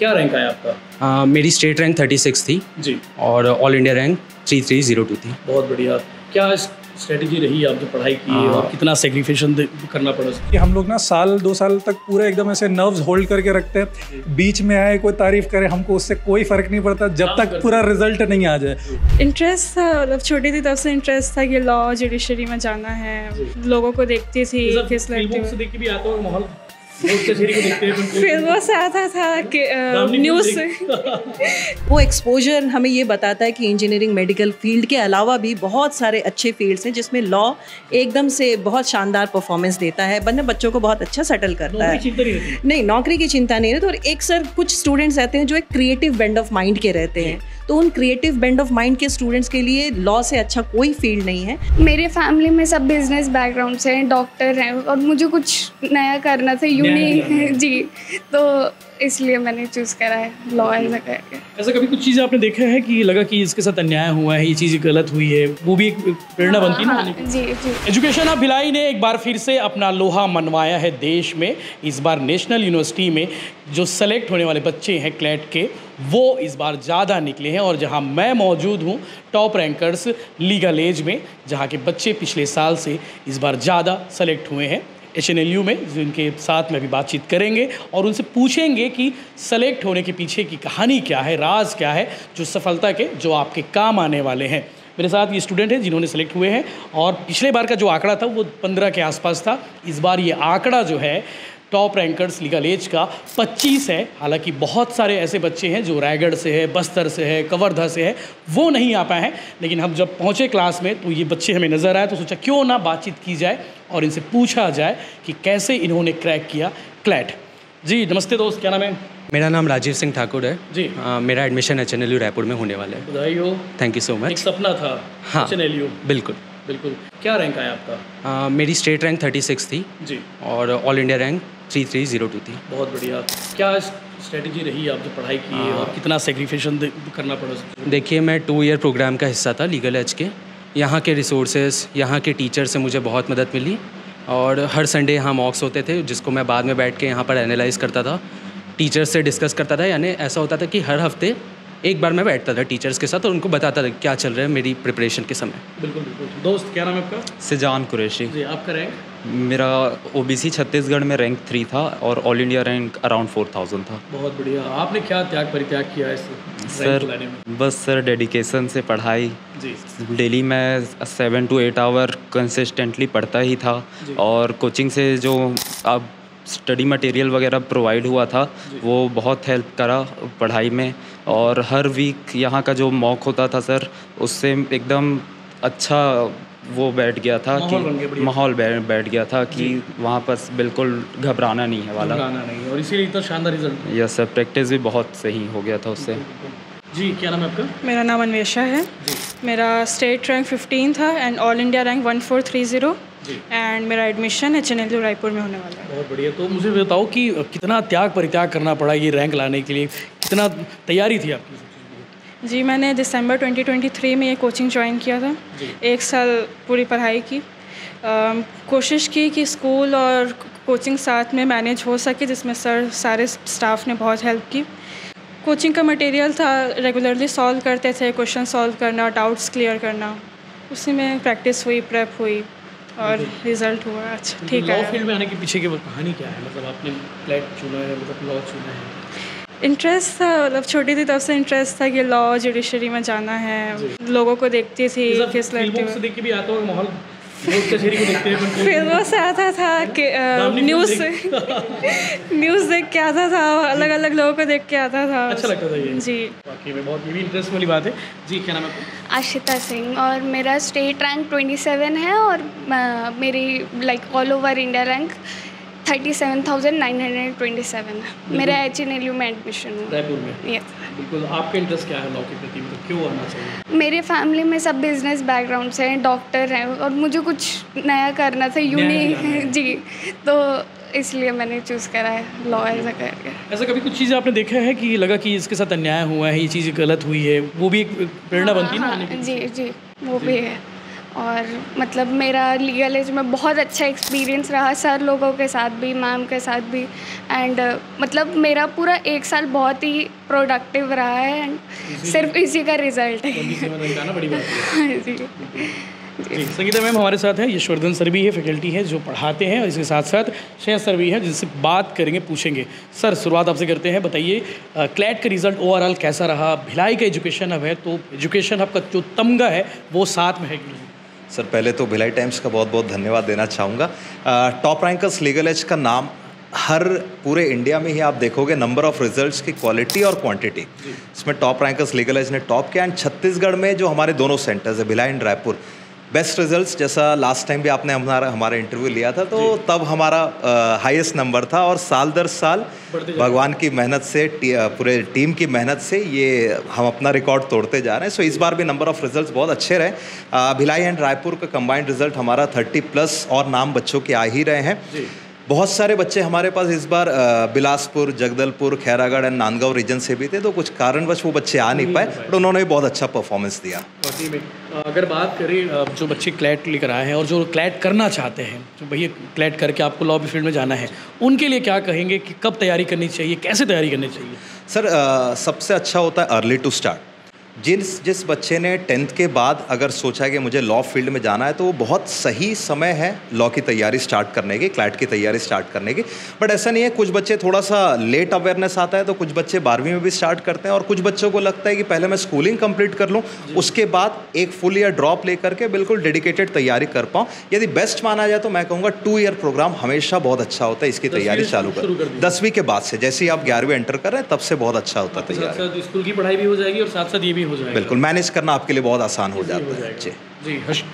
क्या रैंक आया आपका? मेरी स्टेट रैंक 36 थी जी। और ऑल इंडिया रैंक 3302 थी। बहुत बढ़िया। क्या स्ट्रेटजी रही आपने पढ़ाई की और कितना सेक्रीफिकेशन करना पड़ा? कि हम लोग ना साल 2 साल तक पूरा एकदम ऐसे नर्व्स होल्ड करके रखते हैं, बीच में आए कोई तारीफ करे हमको उससे कोई फर्क नहीं पड़ता जब तक पूरा रिजल्ट नहीं आ जाए। इंटरेस्ट था, मतलब छोटी थी तब से इंटरेस्ट था कि लॉ जुडिशरी में जाना है। लोगों को देखती थी किस फिल्मों से देख के भी आता होगा माहौल, कचहरी को देखते हैं, फिल्मों से आता था कि न्यूज़ से। वो एक्सपोजर हमें ये बताता है कि इंजीनियरिंग मेडिकल फील्ड के अलावा भी बहुत सारे अच्छे फील्ड्स हैं जिसमें लॉ एकदम से बहुत शानदार परफॉर्मेंस देता है, वरना बच्चों को बहुत अच्छा सेटल करता है। नहीं, नौकरी की चिंता नहीं रहती। और एक सर कुछ स्टूडेंट्स रहते हैं जो एक क्रिएटिव बेंड ऑफ माइंड के रहते हैं, तो उन क्रिएटिव बेंड ऑफ माइंड के स्टूडेंट्स के लिए लॉ से अच्छा कोई फील्ड नहीं है। मेरे फैमिली में सब बिजनेस बैकग्राउंड से हैं, डॉक्टर हैं, और मुझे कुछ नया करना था, यूनिक जी, तो इसलिए मैंने चूज़ करा है लॉ एज अ करियर। ऐसा कभी कुछ चीज़ें आपने देखा है कि लगा कि इसके साथ अन्याय हुआ है, ये चीज़ गलत हुई है, वो भी एक प्रेरणा बनती है ना? जी जी। एजुकेशन ऑफ भिलाई ने एक बार फिर से अपना लोहा मनवाया है देश में। इस बार नेशनल यूनिवर्सिटी में जो सेलेक्ट होने वाले बच्चे हैं क्लैट के, वो इस बार ज़्यादा निकले हैं। और जहां मैं मौजूद हूं टॉप रैंकर्स लीगल एज में, जहां के बच्चे पिछले साल से इस बार ज़्यादा सेलेक्ट हुए हैं HNLU में, जिनके साथ में भी बातचीत करेंगे और उनसे पूछेंगे कि सेलेक्ट होने के पीछे की कहानी क्या है, राज क्या है, जो सफलता के जो आपके काम आने वाले हैं। मेरे साथ ये स्टूडेंट हैं जिन्होंने सेलेक्ट हुए हैं, और पिछले बार का जो आंकड़ा था वो 15 के आसपास था। इस बार ये आंकड़ा जो है टॉप रैंकर्स लीगल एज का 25 है। हालांकि बहुत सारे ऐसे बच्चे हैं जो रायगढ़ से है, बस्तर से है, कवर्धा से है, वो नहीं आ पाए हैं। लेकिन हम जब पहुँचे क्लास में तो ये बच्चे हमें नज़र आए, तो सोचा क्यों ना बातचीत की जाए और इनसे पूछा जाए कि कैसे इन्होंने क्रैक किया क्लैट। जी नमस्ते दोस्त, क्या नाम है? मेरा नाम राजीव सिंह ठाकुर है जी। मेरा एडमिशन HNLU रायपुर में होने वाला है। बधाई हो। थैंक यू सो एक मच। सपना था। हाँ, HNLU। बिल्कुल। क्या रैंक आया आपका? मेरी स्टेट रैंक 36 थी जी। और ऑल इंडिया रैंक 3302 थी। बहुत बढ़िया। क्या स्ट्रेटजी रही आपने पढ़ाई की और कितना सेक्रीफिकेशन करना पड़ा? देखिए, मैं 2 ईयर प्रोग्राम का हिस्सा था लीगल एज के। यहाँ के रिसोर्सेज, यहाँ के टीचर से मुझे बहुत मदद मिली, और हर संडे यहाँ मॉक्स होते थे जिसको मैं बाद में बैठ के यहाँ पर एनालाइज करता था, टीचर्स से डिस्कस करता था। यानी ऐसा होता था कि हर हफ्ते एक बार मैं बैठता था टीचर्स के साथ और उनको बताता था क्या चल रहा है मेरी प्रिपरेशन के समय। बिल्कुल बिल्कुल। दोस्त क्या नाम है आपका? सिजान कुरैशी। जी, आपका रैंक? मेरा OBC छत्तीसगढ़ में रैंक 3 था और ऑल इंडिया रैंक अराउंड 4000 था। बहुत बढ़िया। आपने क्या त्याग परित्याग किया इस रैंक को लाने में? बस सर डेडिकेशन से पढ़ाई जी। डेली मैं 7 to 8 आवर कंसिस्टेंटली पढ़ता ही था, और कोचिंग से जो अब स्टडी मटेरियल वगैरह प्रोवाइड हुआ था वो बहुत हेल्प करा पढ़ाई में। और हर वीक यहाँ का जो मॉक होता था सर, उससे एकदम अच्छा वो बैठ गया था कि माहौल बैठ गया था कि वहाँ पर बिल्कुल घबराना नहीं है वाला। घबराना नहीं, और इसीलिए इतना शानदार रिजल्ट। यस सर, प्रैक्टिस भी बहुत सही हो गया था उससे। जी, क्या नाम है आपका? मेरा नाम अन्वेषा है। मेरा स्टेट रैंक 15 था and all India rank 1430 and मेरा एडमिशन HNLU रायपुर में होने वाला है। बहुत बढ़िया। तो मुझे बताओ कि कितना त्याग परित्याग करना पड़ा ये रैंक लाने के लिए, कितना तैयारी थी आपकी? जी, मैंने दिसंबर 2023 में ये कोचिंग ज्वाइन किया था। 1 साल पूरी पढ़ाई की, कोशिश की कि स्कूल और कोचिंग साथ में मैनेज हो सके, जिसमें सारे स्टाफ ने बहुत हेल्प की। कोचिंग का मटेरियल था, रेगुलरली सॉल्व करते थे, क्वेश्चन सॉल्व करना, डाउट्स क्लियर करना, उसी में प्रैक्टिस हुई, प्रेप हुई और रिजल्ट हुआ अच्छा, ठीक है। लॉ फील्ड में आने के पीछे की कहानी क्या है? मतलब आपने क्लैट चुना है, मतलब लॉ चुना है? इंटरेस्ट था, मतलब छोटी थी तब से इंटरेस्ट था कि लॉ जुडिशरी में जाना है। लोगों को देखती थी किस फिल्मों से देख के भी आता होगा माहौल, कचहरी को देखते हैं, फिल्मों से आता था कि न्यूज़ देख के आता था, अलग अलग लोगों को देख के आता था। अच्छा लगता था ये? जी, वाकई में बहुत, ये भी इंटरेस्ट वाली बात है। जी, क्या नाम है आपका? आशिता सिंह, और मेरा स्टेट रैंक 27 है, और मेरी like all over India rank 37,927 है। मेरा HNLU में एडमिशन हुआ रायपुर में। यस। बिल्कुल। आपका इंटरेस्ट क्या है लॉ के प्रति, मतलब क्यों आना चाहिए? मेरे फैमिली में सब बिजनेस बैकग्राउंड से हैं, डॉक्टर हैं, और मुझे कुछ नया करना था, यूनिक जी, तो इसलिए मैंने चूज़ करा है लॉ एज अ करियर। ऐसा कभी कुछ चीज़ें आपने देखा है कि लगा कि इसके साथ अन्याय हुआ है, ये चीज़ गलत हुई है, वो भी एक प्रेरणा बनती है ना? जी जी, वो भी है। और मतलब मेरा लीगल एज में बहुत अच्छा एक्सपीरियंस रहा, सर लोगों के साथ भी, मैम के साथ भी। एंड मतलब मेरा पूरा 1 साल बहुत ही प्रोडक्टिव रहा है एंड सिर्फ इसी का रिजल्ट है। जी जी, संगीता मैम हमारे साथ हैं, यशवर्धन सर भी है, फैकल्टी है जो पढ़ाते हैं, और इसके साथ साथ शेह सर भी हैं जिनसे बात करेंगे, पूछेंगे। सर शुरुआत आपसे करते हैं, बताइए क्लैट का रिज़ल्ट ओवरऑल कैसा रहा? भिलाई का एजुकेशन हब है, तो एजुकेशन हब का जो तमगा है वो साथ में है कि नहीं? सर पहले तो भिलाई टाइम्स का बहुत बहुत धन्यवाद देना चाहूँगा। टॉप रैंकर्स लीगल एज का नाम हर पूरे इंडिया में ही आप देखोगे, नंबर ऑफ रिजल्ट्स की क्वालिटी और क्वांटिटी, इसमें टॉप रैंकर्स लीगल एज ने टॉप किया। एंड छत्तीसगढ़ में जो हमारे दोनों सेंटर्स है, Bhilai and Raipur, best results, जैसा लास्ट टाइम भी आपने हमारा इंटरव्यू लिया था, तो तब हमारा हाईएस्ट नंबर था। और साल दर साल भगवान की मेहनत से, पूरे टीम की मेहनत से ये हम अपना रिकॉर्ड तोड़ते जा रहे हैं। सो इस बार भी नंबर ऑफ रिजल्ट्स बहुत अच्छे रहे। भिलाई एंड रायपुर का कंबाइंड रिजल्ट हमारा 30+ और नाम बच्चों के आ ही रहे हैं। बहुत सारे बच्चे हमारे पास इस बार बिलासपुर, जगदलपुर, खैरागढ़ एंड नांदगांव रीजन से भी थे, तो कुछ कारणवश वो बच्चे आ नहीं पाए, बट उन्होंने भी बहुत अच्छा परफॉर्मेंस दिया। अगर बात करें जो बच्चे क्लैट लेकर आए हैं और जो क्लैट करना चाहते हैं, जो भैया क्लैट करके आपको लॉ फील्ड में जाना है, उनके लिए क्या कहेंगे कि कब तैयारी करनी चाहिए, कैसे तैयारी करनी चाहिए? सर सबसे अच्छा होता है अर्ली टू स्टार्ट। जिस बच्चे ने 10th के बाद अगर सोचा कि मुझे लॉ फील्ड में जाना है, तो वो बहुत सही समय है लॉ की तैयारी स्टार्ट करने की, क्लैट की तैयारी स्टार्ट करने की। बट ऐसा नहीं है, कुछ बच्चे थोड़ा सा लेट अवेयरनेस आता है, तो कुछ बच्चे 12वीं में भी स्टार्ट करते हैं, और कुछ बच्चों को लगता है कि पहले मैं स्कूलिंग कंप्लीट कर लूँ, उसके बाद एक फुल ईयर ड्रॉप लेकर के बिल्कुल डेडिकेटेड तैयारी कर पाऊँ। यदि बेस्ट माना जाए तो मैं कहूँगा 2 ईयर प्रोग्राम हमेशा बहुत अच्छा होता है, इसकी तैयारी चालू कर 10वीं के बाद से, जैसे ही आप 11वीं एंटर कर रहे हैं तब से बहुत अच्छा होता है तैयारी। स्कूल की पढ़ाई भी हो जाएगी और साथ साथ ये भी हो जाएगा, बिल्कुल मैनेज करना आपके लिए बहुत आसान हो जाता है। जी,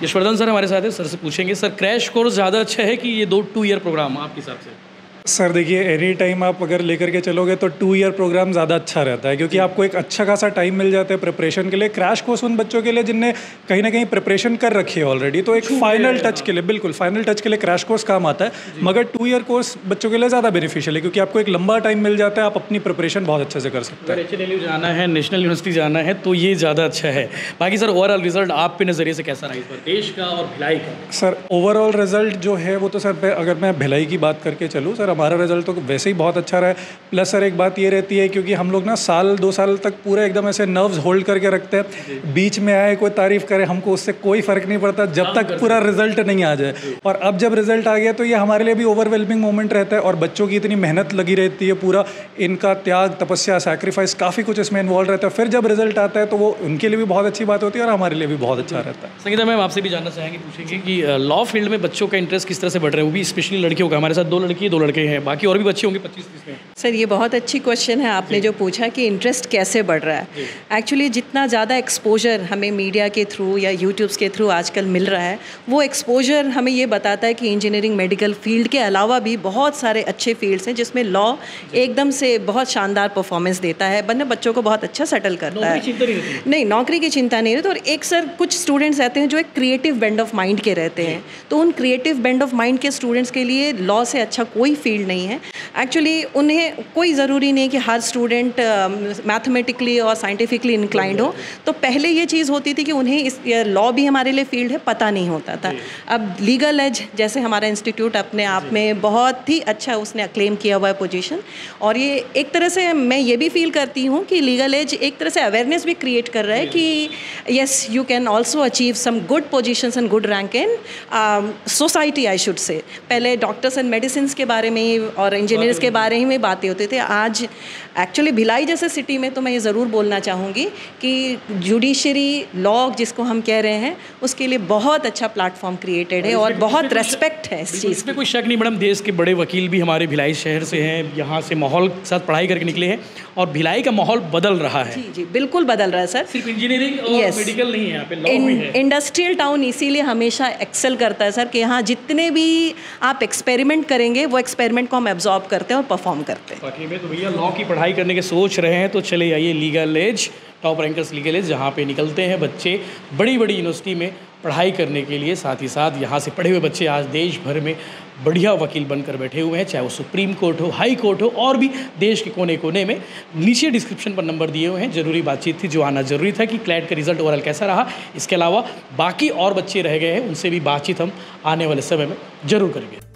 यशवर्धन सर हमारे साथ है, सर से पूछेंगे, सर क्रैश कोर्स ज़्यादा अच्छा है कि ये 2 ईयर प्रोग्राम आपके हिसाब से? सर देखिए, एनी टाइम आप अगर लेकर के चलोगे तो 2 ईयर प्रोग्राम ज़्यादा अच्छा रहता है, क्योंकि आपको एक अच्छा खासा टाइम मिल जाता है प्रिपरेशन के लिए। क्रैश कोर्स उन बच्चों के लिए जिनने कहीं ना कहीं प्रिपरेशन कर रखी है ऑलरेडी, तो एक फाइनल टच के लिए, बिल्कुल फाइनल टच के लिए क्रैश कोर्स काम आता है। मगर 2 ईयर कोर्स बच्चों के लिए ज़्यादा बेनिफिशियल है, क्योंकि आपको एक लंबा टाइम मिल जाता है, आप अपनी प्रिपरेशन बहुत अच्छे से कर सकते हैं। HNLU जाना है, नेशनल यूनिवर्सिटी जाना है, तो ये ज़्यादा अच्छा है। बाकी सर ओवरऑल रिजल्ट आपके नज़रिए से कैसा रहा इस बार, देश का और भिलाई का? सर ओवरऑल रिजल्ट जो है वो तो सर, अगर मैं भिलाई की बात करके चलूँ, सर हमारा रिजल्ट तो वैसे ही बहुत अच्छा रहा है। प्लस सर एक बात ये रहती है, क्योंकि हम लोग ना 1-2 साल तक पूरा एकदम ऐसे नर्व्स होल्ड करके रखते हैं, बीच में आए कोई तारीफ करे, हमको उससे कोई फ़र्क नहीं पड़ता जब तक पूरा रिजल्ट नहीं आ जाए। और अब जब रिजल्ट आ गया तो ये हमारे लिए भी ओवरवेलमिंग मोमेंट रहता है, और बच्चों की इतनी मेहनत लगी रहती है, पूरा इनका त्याग, तपस्या, सैक्रिफाइस, काफ़ी कुछ इसमें इन्वॉल्व रहता है। फिर जब रिजल्ट आता है तो वो उनके लिए भी बहुत अच्छी बात होती है और हमारे लिए भी बहुत अच्छा रहता है। संगीता मैम आपसे भी जानना चाहेंगे, पूछेंगे कि लॉ फील्ड में बच्चों का इंटरेस्ट किस तरह से बढ़ रहा है, वो भी स्पेशली लड़कियों का? हमारे साथ 2 लड़की 2 लड़के हैं, बाकी और भी बच्चे होंगे 25-30 में। सर ये बहुत अच्छी क्वेश्चन है आपने जो पूछा कि इंटरेस्ट कैसे बढ़ रहा है। एक्चुअली जितना ज़्यादा एक्सपोजर हमें मीडिया के थ्रू या यूट्यूब्स के थ्रू आजकल मिल रहा है, वो एक्सपोजर हमें ये बताता है कि इंजीनियरिंग मेडिकल फील्ड के अलावा भी बहुत सारे अच्छे फील्ड्स हैं जिसमें लॉ एकदम से बहुत शानदार परफॉर्मेंस देता है, वरना बच्चों को बहुत अच्छा सेटल करता है। नहीं, नौकरी की चिंता नहीं रहती। और एक सर कुछ स्टूडेंट्स रहते हैं जो एक क्रिएटिव बेंड ऑफ माइंड के रहते हैं, तो उन क्रिएटिव बेंड ऑफ माइंड के स्टूडेंट्स के लिए लॉ से अच्छा कोई फील्ड नहीं है। एक्चुअली उन्हें कोई ज़रूरी नहीं कि हर स्टूडेंट मैथमेटिकली और साइंटिफिकली इंक्लाइंड हो, तो पहले ये चीज़ होती थी कि उन्हें इस लॉ भी हमारे लिए फील्ड है पता नहीं होता था। अब लीगल एज जैसे हमारा इंस्टीट्यूट अपने आप में बहुत ही अच्छा उसने अक्लेम किया हुआ है पोजीशन, और ये एक तरह से मैं ये भी फील करती हूँ कि लीगल एज एक तरह से अवेयरनेस भी क्रिएट कर रहा है कि yes you can also achieve some good positions and good rank in society, I should say. पहले डॉक्टर्स एंड मेडिसिन के बारे में और इंजीनियर्स के बारे में बातें होती थी। आज एक्चुअली भिलाई जैसे सिटी में तो मैं ये ज़रूर बोलना चाहूँगी कि जुडिशरी लॉ जिसको हम कह रहे हैं उसके लिए बहुत अच्छा प्लेटफॉर्म क्रिएटेड है और बहुत रेस्पेक्ट है इस चीज़ में। कोई शक नहीं मैडम, देश के बड़े वकील भी हमारे भिलाई शहर से हैं, यहाँ से माहौल के साथ पढ़ाई करके निकले हैं, और भिलाई का माहौल बदल रहा है। जी जी बिल्कुल बदल रहा है सर। सिर्फ इंजीनियरिंग और मेडिकल नहीं है, यहाँ पे लॉ भी है। इंडस्ट्रियल टाउन इसीलिए हमेशा एक्सेल करता है सर कि यहाँ जितने भी आप एक्सपेरिमेंट करेंगे वो एक्सपेरिमेंट को हम एब्जॉर्ब करते हैं और परफॉर्म करते हैं। बाकी में तो भैया लॉ की पढ़ाई करने के सोच रहे हैं तो चले आइए Legal Edge, top rankers Legal Edge, जहाँ पे निकलते हैं बच्चे बड़ी बड़ी यूनिवर्सिटी में पढ़ाई करने के लिए। साथ ही साथ यहाँ से पढ़े हुए बच्चे आज देश भर में बढ़िया वकील बनकर बैठे हुए हैं, चाहे वो सुप्रीम कोर्ट हो, हाई कोर्ट हो, और भी देश के कोने कोने में। नीचे डिस्क्रिप्शन पर नंबर दिए हुए हैं। ज़रूरी बातचीत थी जो आना ज़रूरी था कि क्लैट का रिजल्ट ओवरऑल कैसा रहा। इसके अलावा बाकी और बच्चे रह गए हैं, उनसे भी बातचीत हम आने वाले समय में ज़रूर करेंगे।